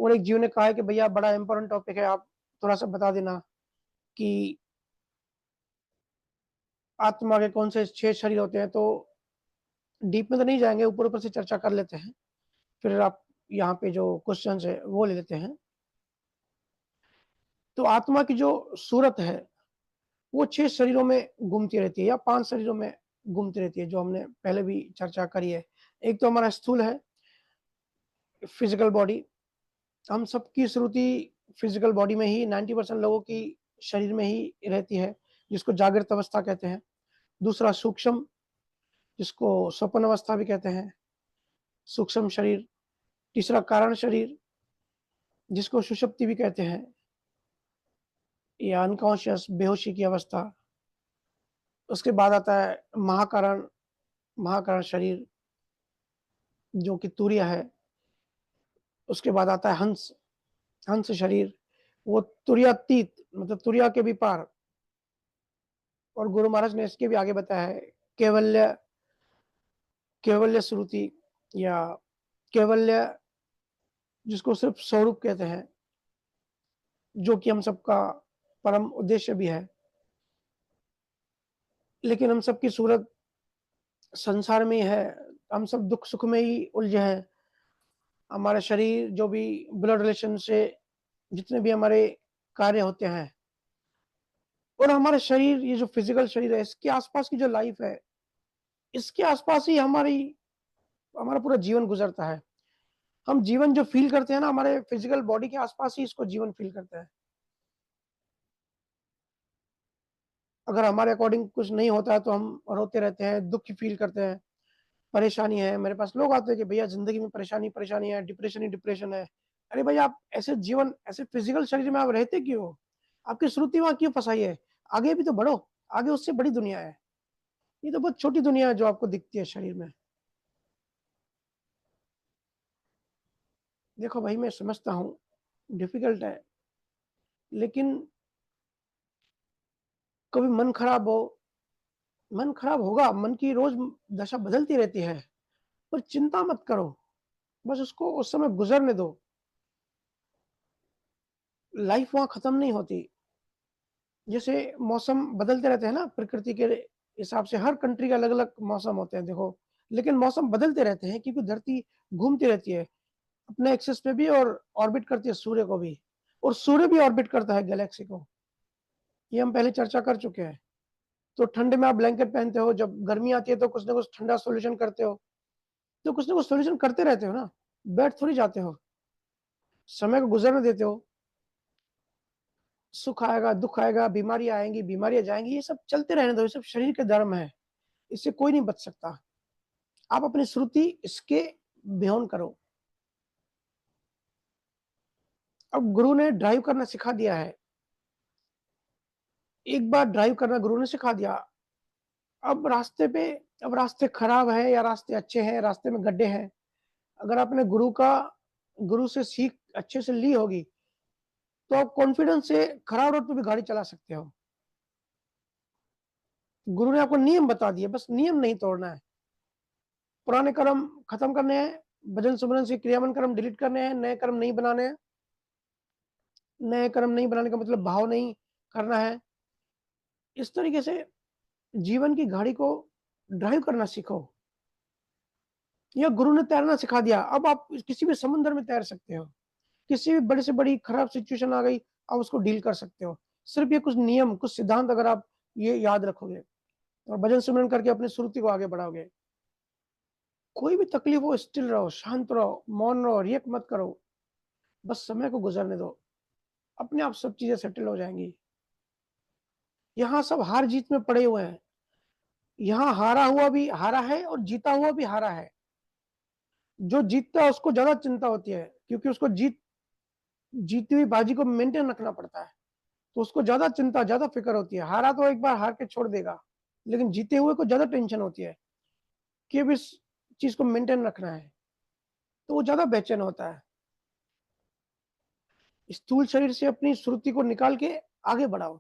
और एक जीव ने कहा है कि भैया बड़ा इंपॉर्टेंट टॉपिक है, आप थोड़ा सा बता देना कि आत्मा के कौन से 6 शरीर होते हैं। तो डीप में तो नहीं जाएँगे, ऊपर-ऊपर से चर्चा कर लेते हैं। फिर आप यहाँ पे जो क्वेश्चन्स है वो ले लेते हैं। तो आत्मा की जो सूरत है, वो 6 शरीरों में घूमती रहती है या 5 शरीरों में घूमती रहती है, जो हमने पहले भी चर्चा करी है। एक तो हमारा स्थूल है, फिज़िकल बॉडी। हम सबकी श्रुति फिज़िकल बॉडी में ही 90% लोगों की शरीर में ही रहती है, जिसको जागृत अवस्था कहते हैं। दूसरा सूक्ष्म, जिसको स्वप्न अवस्था भी कहते हैं, सूक्ष्म शरीर। तीसरा कारण शरीर, जिसको सुषुप्ति भी कहते हैं, या अनकॉन्शियस बेहोशी की अवस्था। उसके बाद आता है महाकारण, महाकारण शरीर, जो कि तुरीय है। उसके बाद आता है हंस, हंस शरीर, वो तुरीयातीत मतलब तुरीया के भी पार। और गुरु महाराज ने इसके भी आगे बताया है कैवल्य, कैवल्य श्रुति या कैवल्य, जिसको सिर्फ स्वरूप कहते हैं, जो कि हम सबका परम उद्देश्य भी है। लेकिन हम सबकी सूरत संसार में ही है, हम सब दुख सुख में ही उलझे हैं। हमारा शरीर जो भी ब्लड रिलेशन से जितने भी हमारे कार्य होते हैं, और हमारा शरीर, ये जो फिजिकल शरीर है, इसके आसपास की जो लाइफ है, इसके आसपास ही हमारा पूरा जीवन गुजरता है। हम जीवन जो फील करते हैं ना, हमारे फिजिकल बॉडी के आसपास ही इसको जीवन फील करते हैं। अगर हमारे अकॉर्डिंग कुछ नहीं होता है तो हम रोते रहते हैं, दुख फील करते हैं, परेशानी है। मेरे पास लोग आते हैं कि भैया जिंदगी में परेशानी परेशानी है, डिप्रेशन ही डिप्रेशन है। अरे भाई, आप ऐसे जीवन, ऐसे फिजिकल शरीर में आप रहते क्यों हो? आपकी श्रुति वहां क्यों फंसाई है? आगे भी तो बढ़ो, आगे उससे बड़ी दुनिया है। ये तो बहुत छोटी दुनिया है जो आपको दिखती है शरीर में। देखो भाई, मैं समझता हूँ डिफिकल्ट है, लेकिन कभी मन खराब हो, मन खराब होगा, मन की रोज दशा बदलती रहती है, पर चिंता मत करो, बस उसको उस समय गुजरने दो। लाइफ वहां खत्म नहीं होती। जैसे मौसम बदलते रहते हैं ना, प्रकृति के हिसाब से हर कंट्री के अलग अलग मौसम होते हैं, देखो। लेकिन मौसम बदलते रहते हैं क्योंकि धरती घूमती रहती है अपने एक्सिस पे भी, और ऑर्बिट करती है सूर्य को भी, और सूर्य भी ऑर्बिट करता है गैलेक्सी को। ये हम पहले चर्चा कर चुके हैं। तो ठंड में आप ब्लैंकेट पहनते हो, जब गर्मी आती है तो कुछ ना कुछ ठंडा सॉल्यूशन करते हो। तो कुछ ना कुछ सॉल्यूशन करते रहते हो ना, बैठ थोड़ी जाते हो, समय को गुजरने देते हो। सुख आएगा, दुख आएगा, बीमारी आएंगी, बीमारियां जाएंगी, ये सब चलते रहने दो, ये सब शरीर के धर्म है। इससे कोई नहीं बच सकता। आप अपनी श्रुति इसके बियॉन्ड करो। अब गुरु ने ड्राइव करना सिखा दिया है, एक बार ड्राइव करना गुरु ने सिखा दिया। अब रास्ते पे, अब रास्ते खराब है या रास्ते अच्छे हैं, रास्ते में गड्ढे हैं, अगर आपने गुरु से सीख अच्छे से ली होगी, तो आप कॉन्फिडेंस से खराब रोड पे भी गाड़ी चला सकते हो। गुरु ने आपको नियम बता दिए, बस नियम नहीं तोड़ना है। पुराने कर्म खत्म करने हैं, भजन सुमरन से क्रियावन कर्म डिलीट करने हैं, नए कर्म नहीं बनाने हैं। नए कर्म नहीं बनाने का मतलब भाव नहीं करना है। इस तरीके से जीवन की गाड़ी को ड्राइव करना सीखो। या गुरु ने तैरना सिखा दिया, अब आप किसी भी समुद्र में तैर सकते हो। किसी भी बड़ी से बड़ी खराब सिचुएशन आ गई, आप उसको डील कर सकते हो। सिर्फ ये कुछ नियम, कुछ सिद्धांत अगर आप ये याद रखोगे और भजन सिमरन करके अपनी श्रुति को आगे बढ़ाओगे, कोई भी तकलीफ हो, स्टिल रहो, शांत रहो, मौन रहो, रिएक्ट मत करो, बस समय को गुजरने दो, अपने आप सब चीजें सेटल हो जाएंगी। यहाँ सब हार जीत में पड़े हुए हैं। यहाँ हारा हुआ भी हारा है और जीता हुआ भी हारा है। जो जीतता है उसको ज्यादा चिंता होती है, क्योंकि उसको जीती हुई बाजी को मेंटेन रखना पड़ता है, तो उसको ज्यादा चिंता, ज्यादा फिक्र होती है। हारा तो एक बार हार के छोड़ देगा, लेकिन जीते हुए को ज्यादा टेंशन होती है कि अब इस चीज को मेंटेन रखना है, तो वो ज्यादा बेचैन होता है। स्थूल शरीर से अपनी श्रुति को निकाल के आगे बढ़ाओ।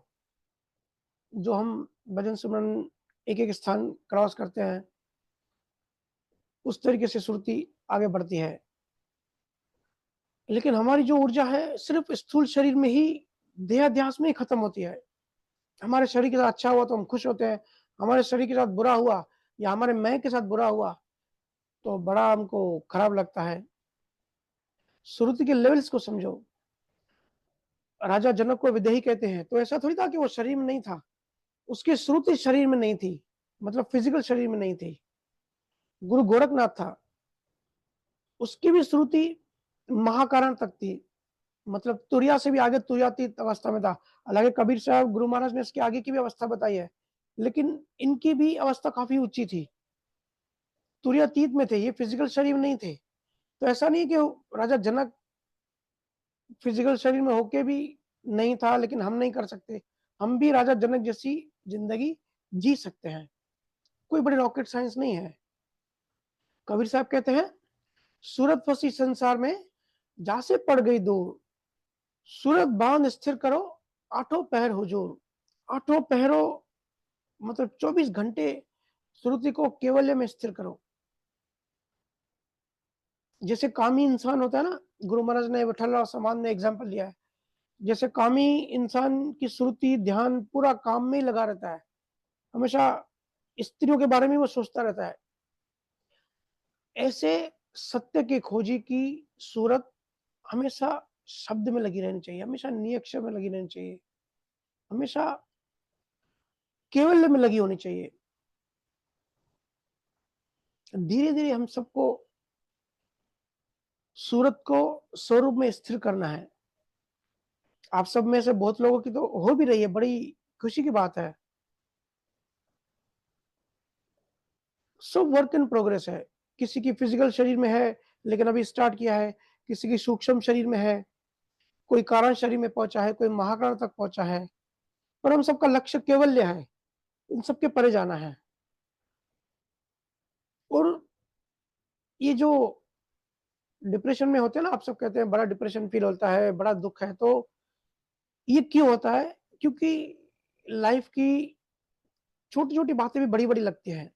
जो हम भजन सुमरन एक एक स्थान क्रॉस करते हैं, उस तरीके से श्रुति आगे बढ़ती है। लेकिन हमारी जो ऊर्जा है सिर्फ स्थूल शरीर में ही, देहाध्यास में ही खत्म होती है। हमारे शरीर के साथ अच्छा हुआ तो हम खुश होते हैं, हमारे शरीर के साथ बुरा हुआ या हमारे मैं के साथ बुरा हुआ तो बड़ा हमको खराब लगता है। श्रुति के लेवल्स को समझो। राजा जनक को विदेही कहते हैं, तो ऐसा थोड़ी था कि वो शरीर में नहीं था, उसकी श्रुति शरीर में नहीं थी, मतलब फिजिकल शरीर में नहीं थी। गुरु गोरखनाथ था, उसकी भी श्रुति महाकारण तक थी, मतलब तुरिया से भी आगे तुर्यातीत अवस्था में था। हालांकि कबीर साहब गुरु महाराज ने इसके आगे की भी अवस्था बताई है, लेकिन इनकी भी अवस्था काफी ऊंची थी, तुर्यातीत में थे, ये फिजिकल शरीर में नहीं थे। तो ऐसा नहीं कि राजा जनक फिजिकल शरीर में होके भी नहीं था, लेकिन हम नहीं कर सकते, हम भी राजा जनक जैसी जिंदगी जी सकते हैं, कोई बड़ी रॉकेट साइंस नहीं है। कबीर साहब कहते हैं, सूरत फंसी संसार में जासे पड़ गई दूर, सूरत बांध स्थिर करो, आठों पहर हुजूर। आठों पहरों मतलब 24 घंटे श्रुति को केवल्य में स्थिर करो। जैसे कामी इंसान होता है ना, गुरु महाराज ने विठल और समान ने एग्जाम्पल लिया है, जैसे कामी इंसान की श्रुति ध्यान पूरा काम में ही लगा रहता है, हमेशा स्त्रियों के बारे में वो सोचता रहता है, ऐसे सत्य के खोजी की सूरत हमेशा शब्द में लगी रहनी चाहिए, हमेशा नियक्षर में लगी रहनी चाहिए, हमेशा केवल्य में लगी होनी चाहिए। धीरे धीरे हम सबको सूरत को स्वरूप में स्थिर करना है। आप सब में से बहुत लोगों की तो हो भी रही है, बड़ी खुशी की बात है। सब वर्क इन प्रोग्रेस है, किसी की फिजिकल शरीर में है लेकिन अभी स्टार्ट किया है, किसी की सूक्ष्म शरीर में है, कोई कारण शरीर में पहुंचा है, कोई महाकारण तक पहुंचा है, पर हम सबका लक्ष्य केवल्य है, इन सबके परे जाना है। और ये जो डिप्रेशन में होते हैं ना, आप सब कहते हैं बड़ा डिप्रेशन फील होता है, बड़ा दुख है, तो ये क्यों होता है? क्योंकि लाइफ की छोटी छोटी बातें भी बड़ी बड़ी लगती हैं।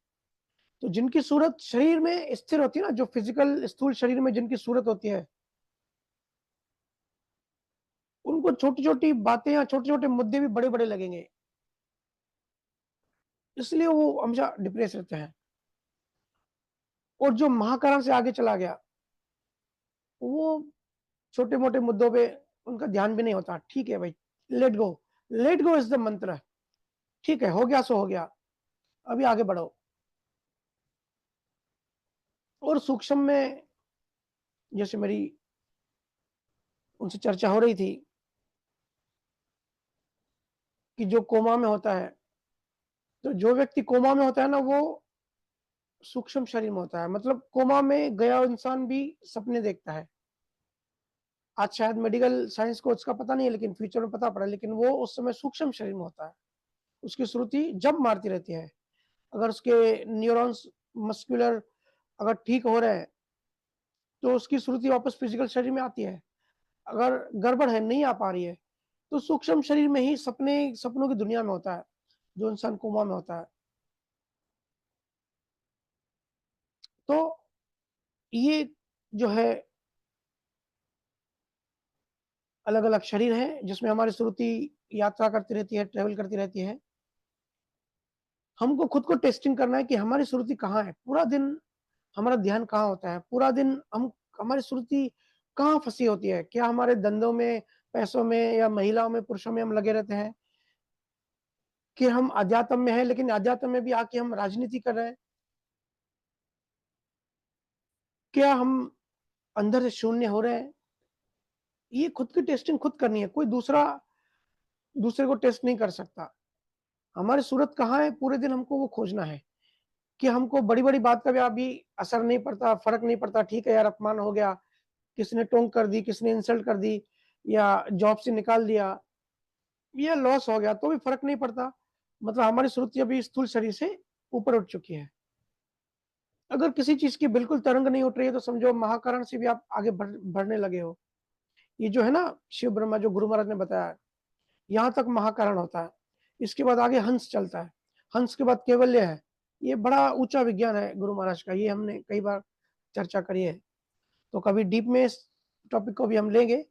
तो जिनकी सूरत शरीर में स्थिर होती है ना, जो फिजिकल स्थूल शरीर में जिनकी सूरत होती है, उनको छोटी छोटी बातें या छोटे छोटे मुद्दे भी बड़े बड़े लगेंगे, इसलिए वो हमेशा डिप्रेस रहते हैं। और जो महाकारण से आगे चला गया, वो छोटे मोटे मुद्दों पे उनका ध्यान भी नहीं होता। ठीक है भाई, let go, let go is the मंत्र। ठीक है, हो गया सो हो गया, अभी आगे बढ़ो। और सूक्ष्म में जैसे मेरी उनसे चर्चा हो रही थी कि जो कोमा में होता है, तो जो व्यक्ति कोमा में होता है ना, वो सूक्ष्म शरीर में होता है, मतलब कोमा में गया इंसान भी सपने देखता है। आज शायद मेडिकल साइंस को उसका पता नहीं है, लेकिन फ्यूचर में पता पड़ा, लेकिन वो उस समय सूक्ष्म शरीर में होता है, उसकी श्रुति जब मारती रहती है। अगर उसके न्यूरॉन्स मस्कुलर अगर ठीक हो रहे हैं तो उसकी श्रुति वापस फिजिकल शरीर में आती है। अगर गड़बड़ है, नहीं आ पा रही है, तो सूक्ष्म शरीर में ही सपनों की दुनिया में होता है, जो इंसान कोमा में होता है। तो ये जो है अलग अलग शरीर है जिसमें हमारी श्रुति यात्रा करती रहती है, ट्रेवल करती रहती है। हमको खुद को टेस्टिंग करना है कि हमारी श्रुति कहाँ है, पूरा दिन हमारा ध्यान कहाँ होता है, पूरा दिन हमारी श्रुति कहाँ फंसी होती है। क्या हमारे धंधों में, पैसों में, या महिलाओं में, पुरुषों में हम लगे रहते हैं, कि हम अध्यात्म में हैं लेकिन अध्यात्म में भी आके हम राजनीति कर रहे हैं। क्या हम अंदर से शून्य हो रहे हैं? ये खुद की टेस्टिंग खुद करनी है, कोई दूसरा दूसरे को टेस्ट नहीं कर सकता। हमारी सूरत कहाँ है, पूरे दिन हमको वो खोजना है, कि हमको बड़ी बड़ी बात का भी अभी असर नहीं पड़ता, फर्क नहीं पड़ता। ठीक है यार, अपमान हो गया, किसने टोंक कर दी, किसने इंसल्ट कर दी, या जॉब से निकाल दिया, या लॉस हो गया, तो भी फर्क नहीं पड़ता। मतलब हमारी श्रुति अभी स्थूल शरीर से ऊपर उठ चुकी है। अगर किसी चीज की बिल्कुल तरंग नहीं उठ रही है, तो समझो महाकरण से भी आप आगे बढ़ने लगे हो। ये जो है ना शिव ब्रह्मा, जो गुरु महाराज ने बताया, यहाँ तक महाकरण होता है, इसके बाद आगे हंस चलता है, हंस के बाद केवल्य है। ये बड़ा ऊंचा विज्ञान है गुरु महाराज का, ये हमने कई बार चर्चा करी है। तो कभी डीप में टॉपिक को भी हम लेंगे।